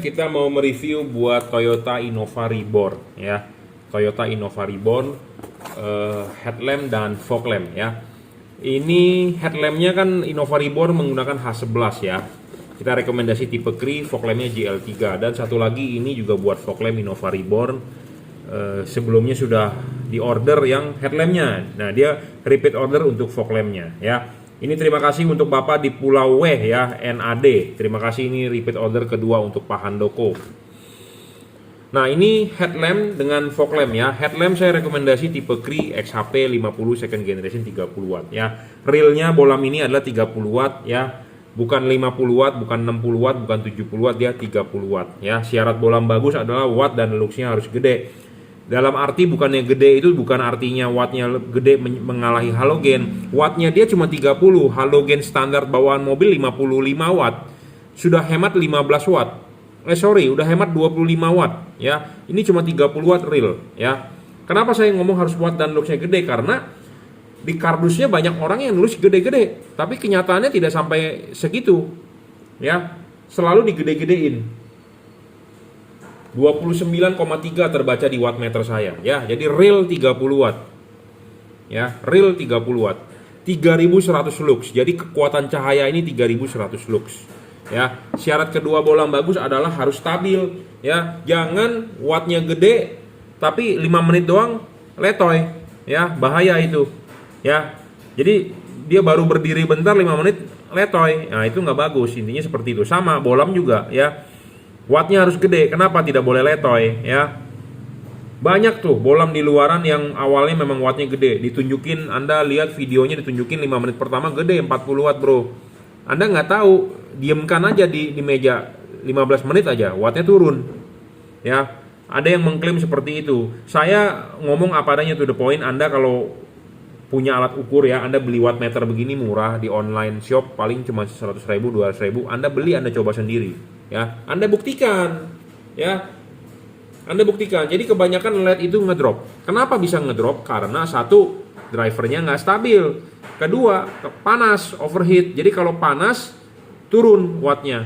kita mau mereview buat Toyota Innova Reborn ya. Toyota Innova Reborn headlamp dan fog lamp ya. Ini headlampnya kan Innova Reborn menggunakan H11 ya. Kita rekomendasi tipe Cree, fog lampnya GL3. Dan satu lagi ini juga buat fog lamp Innova Reborn. Sebelumnya sudah di order yang headlampnya. Nah, dia repeat order untuk fog lampnya ya. Ini terima kasih untuk Bapak di Pulau W ya, NAD. Terima kasih, ini repeat order kedua untuk Pak Handoko. Nah, ini headlamp dengan fog lamp ya. Headlamp saya rekomendasi tipe Cree XHP 50 second generation 30 watt ya. Reelnya bolam ini adalah 30 watt ya. Bukan 50 watt, bukan 60 watt, bukan 70 watt, dia 30 watt ya. Syarat bolam bagus adalah watt dan luxnya harus gede. Dalam arti bukannya gede itu bukan artinya wattnya gede mengalahi halogen. Wattnya dia cuma 30, halogen standar bawaan mobil 55 watt. Sudah hemat 15 watt. Udah hemat 25 watt ya. Ini cuma 30 watt real ya. Kenapa saya ngomong harus watt dan luxnya gede? Karena di kardusnya banyak orang yang nulis gede-gede, tapi kenyataannya tidak sampai segitu ya. Selalu digede-gedein. 29,3 terbaca di wattmeter saya ya. Jadi real 30 watt. Ya, real 30 watt. 3100 lux. Jadi kekuatan cahaya ini 3100 lux. Ya, syarat kedua bolam bagus adalah harus stabil ya. Jangan wattnya gede tapi 5 menit doang letoy ya, bahaya itu. Ya. Jadi dia baru berdiri bentar 5 menit letoy. Nah, itu nggak bagus. Intinya seperti itu. Sama bolam juga ya. Wattnya harus gede, kenapa tidak boleh letoy ya? Banyak tuh bolam di luaran yang awalnya memang wattnya gede. Ditunjukin, Anda lihat videonya ditunjukin 5 menit pertama gede 40 watt bro. Anda nggak tahu, diemkan aja di meja 15 menit aja, wattnya turun ya. Ada yang mengklaim seperti itu. Saya ngomong apa adanya, to the point. Anda kalau punya alat ukur ya, Anda beli wattmeter begini murah di online shop paling cuma 100.000, 200.000. Anda beli, Anda coba sendiri ya. Anda buktikan ya. Anda buktikan. Jadi kebanyakan LED itu ngedrop. Kenapa bisa ngedrop? Karena satu, drivernya nggak stabil. Kedua, panas, overheat. Jadi kalau panas turun wattnya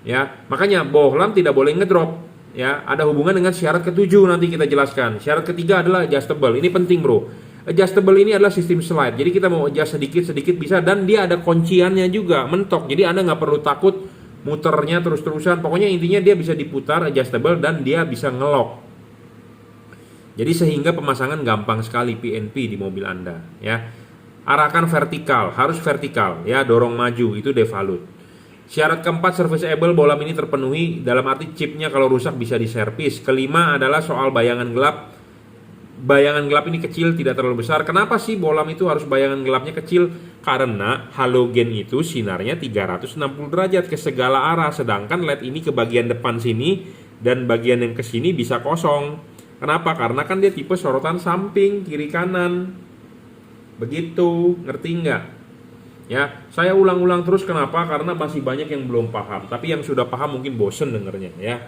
ya. Makanya bohlam tidak boleh ngedrop ya. Ada hubungan dengan syarat ketujuh, nanti kita jelaskan. Syarat ketiga adalah adjustable. Ini penting bro. Adjustable ini adalah sistem slide. Jadi kita mau adjust sedikit-sedikit bisa. Dan dia ada kunciannya juga, mentok. Jadi Anda nggak perlu takut muternya terus-terusan. Pokoknya intinya dia bisa diputar, adjustable, dan dia bisa ngelock. Jadi sehingga pemasangan gampang sekali PNP di mobil Anda ya. Arahkan vertikal, harus vertikal ya, dorong maju, itu devalut. Syarat keempat, serviceable, bolam ini terpenuhi, dalam arti chipnya kalau rusak bisa diservis. Kelima adalah soal bayangan gelap. Bayangan gelap ini kecil, tidak terlalu besar. Kenapa sih bolam itu harus bayangan gelapnya kecil? Karena halogen itu sinarnya 360 derajat ke segala arah. Sedangkan LED ini ke bagian depan sini dan bagian yang ke sini bisa kosong. Kenapa? Karena kan dia tipe sorotan samping, kiri kanan. Begitu, ngerti nggak? Ya, saya ulang-ulang terus kenapa? Karena masih banyak yang belum paham. Tapi yang sudah paham mungkin bosen dengernya ya.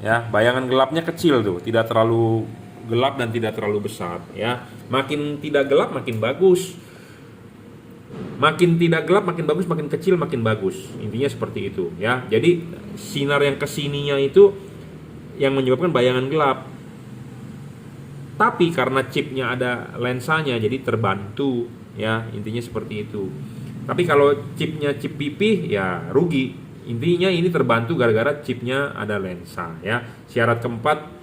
Ya, bayangan gelapnya kecil tuh, tidak terlalu gelap dan tidak terlalu besar ya. Makin tidak gelap makin bagus. Makin tidak gelap makin bagus, makin kecil makin bagus. Intinya seperti itu ya. Jadi sinar yang kesininya itu yang menyebabkan bayangan gelap. Tapi karena chipnya ada lensanya jadi terbantu ya. Intinya seperti itu. Tapi kalau chipnya chip pipih ya rugi. Intinya ini terbantu gara-gara chipnya ada lensa ya. Syarat keempat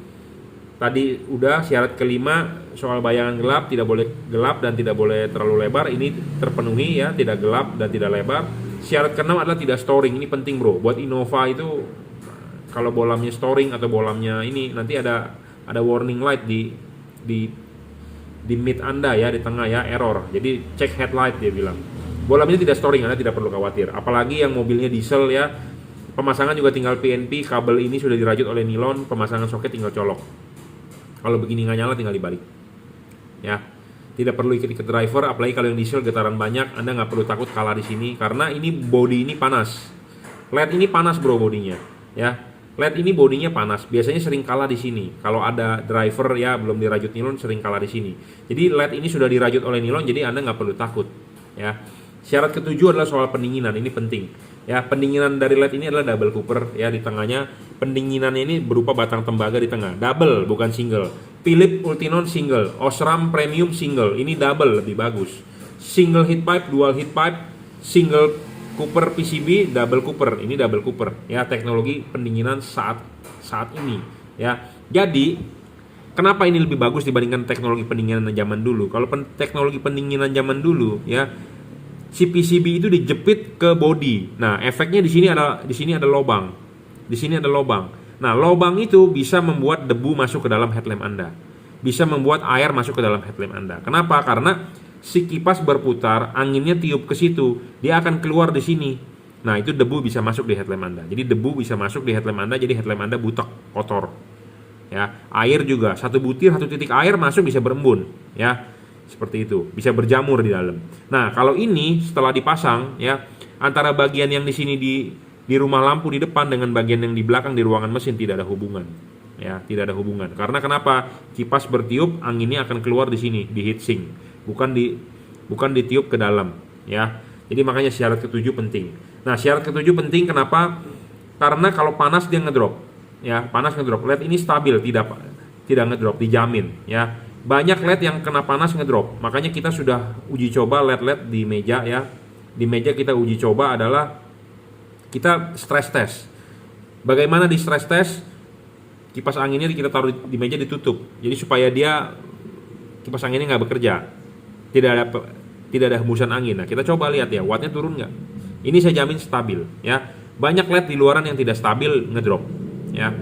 tadi udah, syarat kelima soal bayangan gelap, tidak boleh gelap dan tidak boleh terlalu lebar. Ini terpenuhi ya, tidak gelap dan tidak lebar. Syarat keenam adalah tidak storing. Ini penting bro. Buat Innova itu kalau bolamnya storing atau bolamnya ini nanti ada warning light di mid Anda ya, di tengah ya, error. Jadi cek headlight dia bilang. Bolam ini tidak storing, Anda tidak perlu khawatir. Apalagi yang mobilnya diesel ya. Pemasangan juga tinggal PNP, kabel ini sudah dirajut oleh nilon, pemasangan soket tinggal colok. Kalau begini nggak nyala tinggal dibalik ya. Tidak perlu ikat-ikat driver, apalagi kalau yang diesel getaran banyak. Anda nggak perlu takut kalah di sini karena ini body ini panas. LED ini panas bro bodinya ya. LED ini bodinya panas, biasanya sering kalah di sini. Kalau ada driver ya belum dirajut nilon sering kalah di sini. Jadi LED ini sudah dirajut oleh nilon, jadi Anda nggak perlu takut ya. Syarat ketujuh adalah soal pendinginan, ini penting. Ya, pendinginan dari LED ini adalah double cooper ya, di tengahnya pendinginannya ini berupa batang tembaga di tengah. Double bukan single. Philips Ultinon single, Osram Premium single. Ini double lebih bagus. Single heat pipe, dual heat pipe, single cooper PCB, double cooper. Ini double cooper ya, teknologi pendinginan saat ini ya. Jadi kenapa ini lebih bagus dibandingkan teknologi pendinginan zaman dulu? Kalau teknologi pendinginan zaman dulu ya, si PCB itu dijepit ke body. Nah, efeknya di sini ada lubang. Di sini ada lubang. Nah, lubang itu bisa membuat debu masuk ke dalam headlamp Anda. Bisa membuat air masuk ke dalam headlamp Anda. Kenapa? Karena si kipas berputar, anginnya tiup ke situ, dia akan keluar di sini. Nah, itu debu bisa masuk di headlamp Anda. Jadi debu bisa masuk di headlamp Anda, jadi headlamp Anda butek, kotor. Ya, air juga, satu titik air masuk bisa berembun, ya. Seperti itu, bisa berjamur di dalam. Nah, kalau ini setelah dipasang ya, antara bagian yang di sini di rumah lampu di depan dengan bagian yang di belakang di ruangan mesin tidak ada hubungan. Ya, tidak ada hubungan. Karena kenapa? Kipas bertiup, anginnya akan keluar di sini, di heatsink, bukan ditiup ke dalam, ya. Jadi makanya syarat ketujuh penting. Nah, syarat ketujuh penting kenapa? Karena kalau panas dia ngedrop. Ya, panas ngedrop. LED ini stabil, tidak ngedrop, dijamin, ya. Banyak LED yang kena panas ngedrop. Makanya kita sudah uji coba LED di meja ya. Di meja kita uji coba adalah kita stress test. Bagaimana di stress test? Kipas anginnya kita taruh di meja ditutup. Jadi supaya dia kipas anginnya nggak bekerja. Tidak ada hembusan angin. Nah, kita coba lihat ya, wattnya turun nggak? Ini saya jamin stabil ya. Banyak LED di luaran yang tidak stabil ngedrop ya.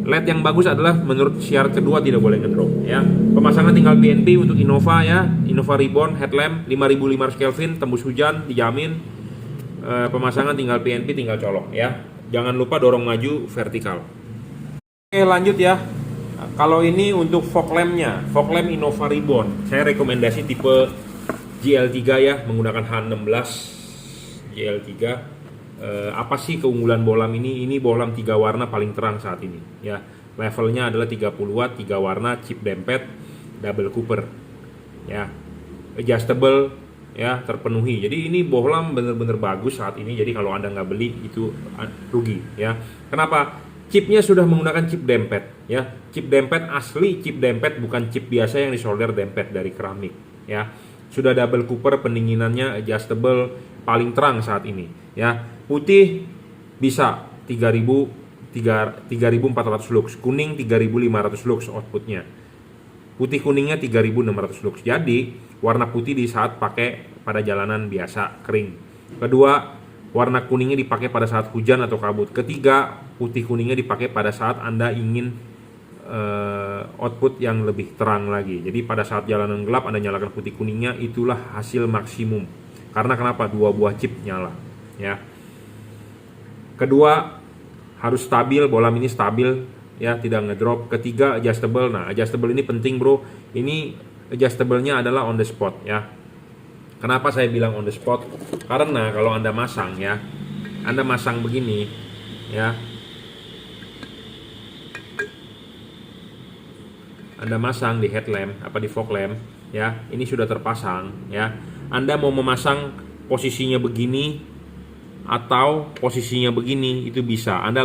LED yang bagus adalah menurut syarat kedua tidak boleh ngedrop ya. Pemasangan tinggal PNP untuk Innova ya, Innova Ribbon headlamp 5500 Kelvin tembus hujan dijamin. Pemasangan tinggal PNP, tinggal colok ya. Jangan lupa dorong maju vertikal. Oke, lanjut ya. Kalau ini untuk fog lampnya, fog lamp Innova Ribbon. Saya rekomendasi tipe GL3 ya, menggunakan H16 GL3. Apa sih keunggulan bohlam ini? Ini bohlam 3 warna paling terang saat ini ya. Levelnya adalah 30 watt, 3 warna, chip dempet, double cooper ya, adjustable ya, terpenuhi. Jadi ini bohlam bener-bener bagus saat ini. Jadi kalau Anda nggak beli itu rugi ya. Kenapa? Chipnya sudah menggunakan chip dempet ya. Chip dempet asli, chip dempet, bukan chip biasa yang disolder dempet dari keramik ya. Sudah double cooper, pendinginannya adjustable, paling terang saat ini ya. Putih bisa 3400 lux, kuning 3500 lux outputnya. Putih kuningnya 3600 lux. Jadi warna putih di saat pakai pada jalanan biasa kering. Kedua, warna kuningnya dipakai pada saat hujan atau kabut. Ketiga, putih kuningnya dipakai pada saat Anda ingin output yang lebih terang lagi. Jadi pada saat jalanan gelap Anda nyalakan putih kuningnya, itulah hasil maksimum. Karena kenapa? 2 buah chip nyala ya. Kedua, harus stabil, bohlam ini stabil ya, tidak ngedrop. Ketiga, adjustable. Nah, adjustable ini penting bro. Ini adjustable-nya adalah on the spot ya. Kenapa saya bilang on the spot? Karena kalau Anda masang ya, Anda masang begini ya, Anda masang di headlamp di fog lamp ya, ini sudah terpasang ya. Anda mau memasang posisinya begini atau posisinya begini itu bisa. Anda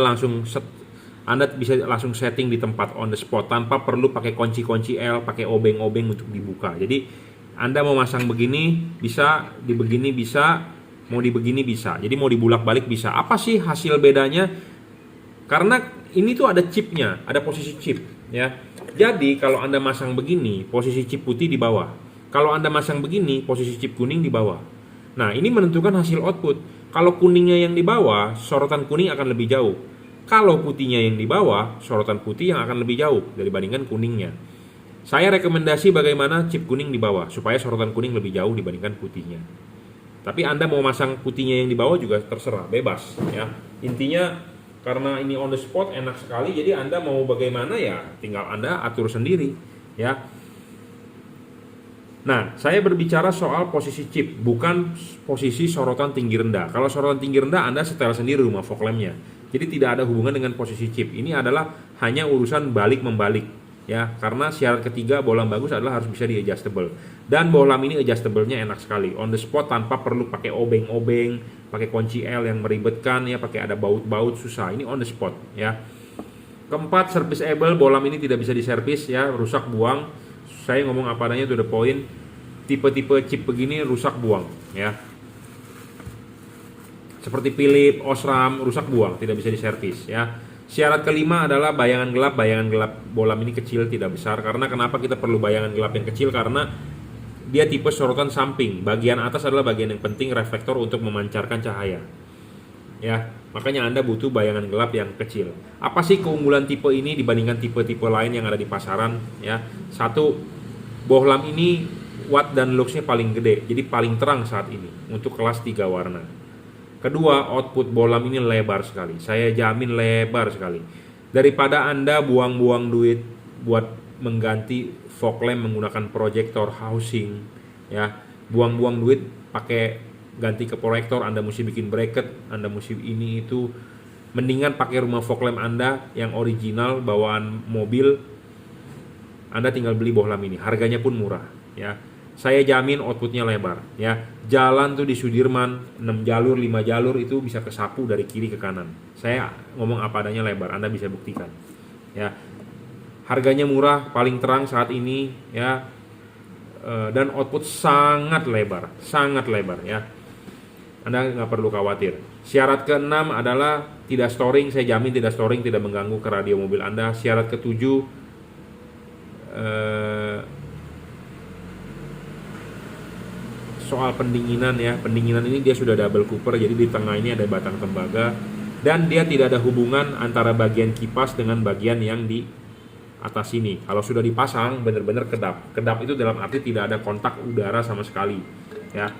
bisa langsung setting di tempat on the spot tanpa perlu pakai kunci-kunci L, pakai obeng-obeng untuk dibuka. Jadi Anda mau masang begini bisa, di begini bisa, mau di begini bisa. Jadi mau dibulak-balik bisa. Apa sih hasil bedanya? Karena ini tuh ada chipnya, ada posisi chip ya. Jadi kalau Anda masang begini, posisi chip putih di bawah. Kalau Anda masang begini, posisi chip kuning di bawah. Nah, ini menentukan hasil output. Kalau kuningnya yang di bawah, sorotan kuning akan lebih jauh. Kalau putihnya yang di bawah, sorotan putih yang akan lebih jauh dibandingkan kuningnya. Saya rekomendasi bagaimana chip kuning di bawah, supaya sorotan kuning lebih jauh dibandingkan putihnya. Tapi Anda mau masang putihnya yang di bawah juga terserah, bebas ya. Intinya karena ini on the spot enak sekali, jadi Anda mau bagaimana ya tinggal Anda atur sendiri ya. Nah, saya berbicara soal posisi chip, bukan posisi sorotan tinggi rendah. Kalau sorotan tinggi rendah Anda setel sendiri rumah fog lamp-nya. Jadi tidak ada hubungan dengan posisi chip. Ini adalah hanya urusan balik membalik ya. Karena syarat ketiga bohlam bagus adalah harus bisa di adjustable. Dan bohlam ini adjustable-nya enak sekali, on the spot tanpa perlu pakai obeng-obeng, pakai kunci L yang meribetkan ya, pakai ada baut-baut susah. Ini on the spot ya. Keempat, serviceable, bolam ini tidak bisa diservis ya, rusak buang. Saya ngomong apa adanya to the point. Tipe-tipe chip begini rusak buang ya. Seperti Philips, Osram, rusak buang, tidak bisa diservis ya. Syarat kelima adalah bayangan gelap. Bayangan gelap bolam ini kecil, tidak besar. Karena kenapa kita perlu bayangan gelap yang kecil? Karena dia tipe sorotan samping. Bagian atas adalah bagian yang penting, reflektor untuk memancarkan cahaya. Ya, makanya Anda butuh bayangan gelap yang kecil. Apa sih keunggulan tipe ini dibandingkan tipe-tipe lain yang ada di pasaran? Ya, satu, bohlam ini watt dan luxnya paling gede, jadi paling terang saat ini untuk kelas 3 warna. Kedua, output bohlam ini lebar sekali. Saya jamin lebar sekali. Daripada Anda buang-buang duit buat mengganti fog lamp menggunakan proyektor housing, ya, buang-buang duit pakai ganti ke proyektor, Anda mesti bikin bracket, Anda mesti ini itu. Mendingan pakai rumah fog lamp Anda yang original bawaan mobil. Anda tinggal beli bohlam ini, harganya pun murah, ya. Saya jamin outputnya lebar ya. Jalan tuh di Sudirman 6 jalur 5 jalur itu bisa kesapu dari kiri ke kanan. Saya ngomong apa adanya lebar, Anda bisa buktikan ya. Harganya murah, paling terang saat ini ya, dan output sangat lebar ya. Anda nggak perlu khawatir. Syarat ke-6 adalah tidak storing. Saya jamin tidak storing, tidak mengganggu ke radio mobil Anda. Syarat ke-7 soal pendinginan ya. Pendinginan ini dia sudah double cooper, jadi di tengah ini ada batang tembaga dan dia tidak ada hubungan antara bagian kipas dengan bagian yang di atas ini. Kalau sudah dipasang benar-benar kedap. Kedap itu dalam arti tidak ada kontak udara sama sekali ya.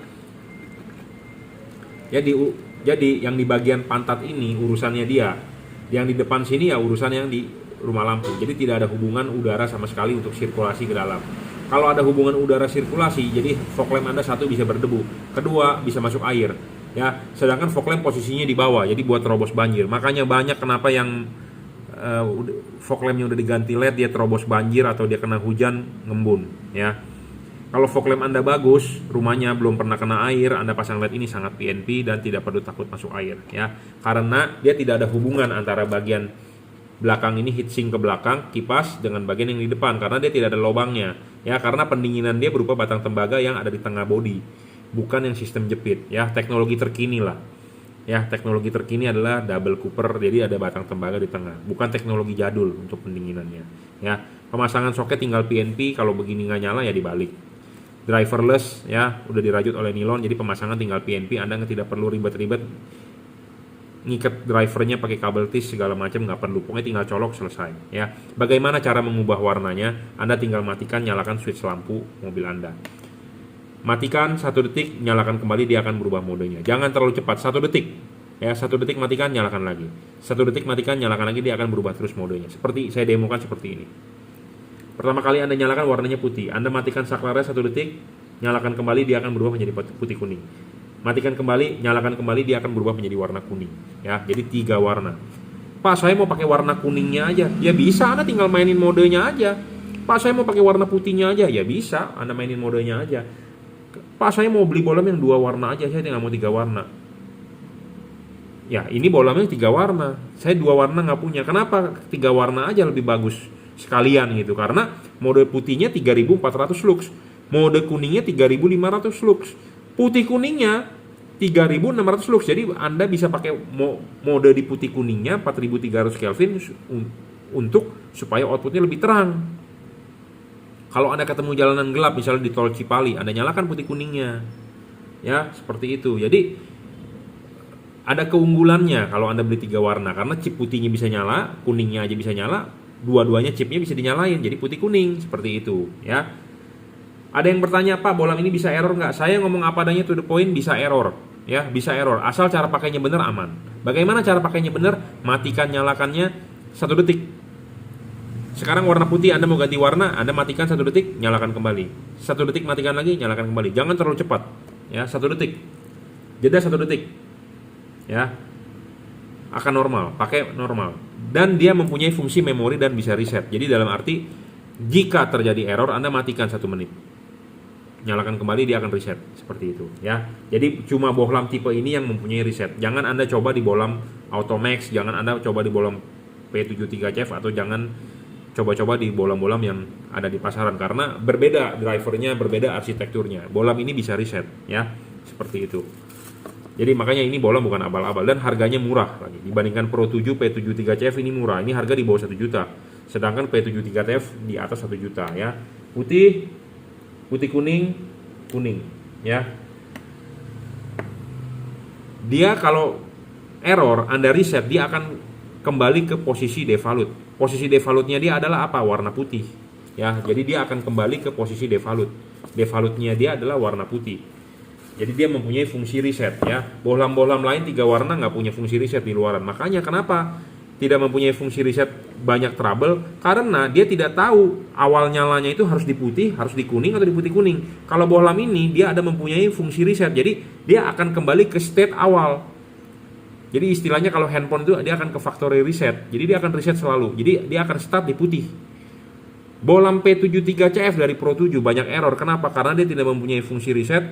Jadi yang di bagian pantat ini urusannya dia. Yang di depan sini ya urusan yang di rumah lampu. Jadi tidak ada hubungan udara sama sekali untuk sirkulasi ke dalam. Kalau ada hubungan udara sirkulasi, jadi fog lamp Anda satu bisa berdebu, kedua bisa masuk air, ya. Sedangkan fog lamp posisinya di bawah, jadi buat terobos banjir. Makanya banyak kenapa yang fog lampnya udah diganti LED dia terobos banjir atau dia kena hujan ngembun, ya. Kalau fog lamp Anda bagus, rumahnya belum pernah kena air, Anda pasang LED ini sangat PNP dan tidak perlu takut masuk air, ya. Karena dia tidak ada hubungan antara bagian belakang ini heatsink ke belakang kipas dengan bagian yang di depan karena dia tidak ada lubangnya ya, karena pendinginan dia berupa batang tembaga yang ada di tengah bodi, bukan yang sistem jepit ya. Teknologi terkini lah ya, teknologi terkini adalah double cooper, jadi ada batang tembaga di tengah, bukan teknologi jadul untuk pendinginannya ya. Pemasangan soket tinggal PNP, kalau begini nggak nyala ya dibalik. Driverless ya, udah dirajut oleh nilon, jadi pemasangan tinggal PNP, Anda tidak perlu ribet-ribet ngikat drivernya pakai kabel tis segala macam, nggak perlu, pokoknya tinggal colok selesai ya. Bagaimana cara mengubah warnanya? Anda tinggal matikan, nyalakan switch lampu mobil Anda. Matikan 1 detik, nyalakan kembali, dia akan berubah modenya. Jangan terlalu cepat, 1 detik ya, 1 detik matikan, nyalakan lagi, 1 detik matikan, nyalakan lagi, dia akan berubah terus modenya. Seperti saya demokan seperti ini. Pertama kali Anda nyalakan warnanya putih, Anda matikan saklarnya 1 detik, nyalakan kembali, dia akan berubah menjadi putih kuning. Matikan kembali, nyalakan kembali, dia akan berubah menjadi warna kuning ya. Jadi 3 warna. Pak, saya mau pakai warna kuningnya aja. Ya bisa, Anda tinggal mainin modenya aja. Pak, saya mau pakai warna putihnya aja. Ya bisa, Anda mainin modenya aja. Pak, saya mau beli bolam yang 2 warna aja, saya nggak mau 3 warna. Ya, ini bolamnya 3 warna. Saya 2 warna nggak punya. Kenapa 3 warna aja lebih bagus sekalian gitu? Karena mode putihnya 3400 lux, mode kuningnya 3500 lux. Putih kuningnya 3600 lux. Jadi Anda bisa pakai mode di putih kuningnya 4300 Kelvin untuk supaya outputnya lebih terang. Kalau Anda ketemu jalanan gelap misalnya di tol Cipali, Anda nyalakan putih kuningnya. Ya, seperti itu. Jadi ada keunggulannya kalau Anda beli 3 warna, karena chip putihnya bisa nyala, kuningnya aja bisa nyala, dua-duanya chipnya bisa dinyalain jadi putih kuning, seperti itu ya. Ada yang bertanya, Pak, bolam ini bisa error nggak? Saya ngomong apa adanya to the point, bisa error ya, bisa error asal cara pakainya benar, aman. Bagaimana cara pakainya benar? Matikan, nyalakannya 1 detik. Sekarang warna putih, Anda mau ganti warna, Anda matikan 1 detik, nyalakan kembali, 1 detik matikan lagi, nyalakan kembali. Jangan terlalu cepat ya, 1 detik, jeda 1 detik ya, akan normal, pakai normal. Dan dia mempunyai fungsi memori dan bisa reset. Jadi dalam arti jika terjadi error, Anda matikan 1 menit nyalakan kembali dia akan reset seperti itu ya. Jadi cuma bohlam tipe ini yang mempunyai reset. Jangan Anda coba di bohlam Automax, jangan Anda coba di bohlam P73CF, atau jangan coba-coba di bohlam-bohlam yang ada di pasaran, karena berbeda drivernya, berbeda arsitekturnya. Bohlam ini bisa reset ya, seperti itu. Jadi makanya ini bohlam bukan abal-abal, dan harganya murah lagi dibandingkan Pro 7 P73CF. Ini murah, ini harga di bawah 1 juta, sedangkan P73CF di atas 1 juta ya. Putih kuning ya. Dia kalau error Anda reset, dia akan kembali ke posisi devalut. Posisi devalutnya dia adalah apa? Warna putih ya. Jadi dia akan kembali ke posisi devalut. Devalutnya dia adalah warna putih. Jadi dia mempunyai fungsi reset ya. Bohlam-bohlam lain 3 warna nggak punya fungsi reset di luaran. Makanya kenapa tidak mempunyai fungsi reset, banyak trouble, karena dia tidak tahu awal nyalanya itu harus di putih, harus di kuning, atau di putih kuning. Kalau bohlam ini dia ada mempunyai fungsi reset, jadi dia akan kembali ke state awal. Jadi istilahnya kalau handphone itu dia akan ke factory reset, jadi dia akan reset selalu, jadi dia akan start di putih. Bohlam P73CF dari Pro 7 banyak error, kenapa? Karena dia tidak mempunyai fungsi reset,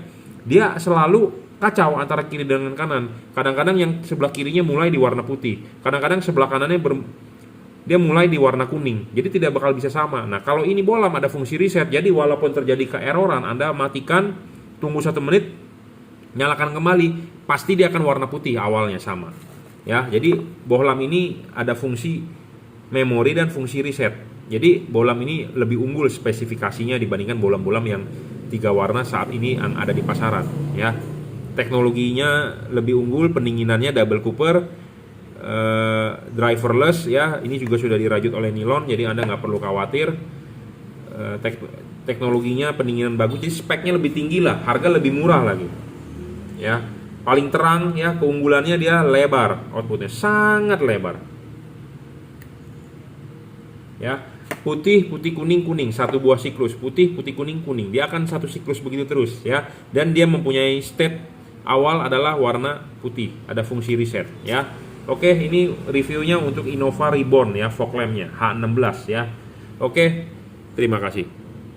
dia selalu kacau antara kiri dengan kanan. Kadang-kadang yang sebelah kirinya mulai di warna putih, kadang-kadang sebelah kanannya dia mulai di warna kuning, jadi tidak bakal bisa sama. Nah kalau ini bohlam ada fungsi reset, jadi walaupun terjadi keeroran, Anda matikan, tunggu 1 menit, nyalakan kembali, pasti dia akan warna putih awalnya sama ya. Jadi bohlam ini ada fungsi memori dan fungsi reset. Jadi bohlam ini lebih unggul spesifikasinya dibandingkan bohlam-bohlam yang 3 warna saat ini yang ada di pasaran ya. Teknologinya lebih unggul, pendinginannya double cooper, driverless ya. Ini juga sudah dirajut oleh nilon, jadi Anda nggak perlu khawatir. Teknologinya pendinginan bagus, jadi speknya lebih tinggi lah, harga lebih murah lagi ya. Paling terang ya, keunggulannya dia lebar, outputnya sangat lebar ya. Putih kuning, satu buah siklus, putih kuning, dia akan satu siklus begitu terus ya. Dan dia mempunyai state awal adalah warna putih, ada fungsi reset ya. Oke, ini reviewnya untuk Innova Reborn ya, fog lampnya H16 ya. Oke, terima kasih.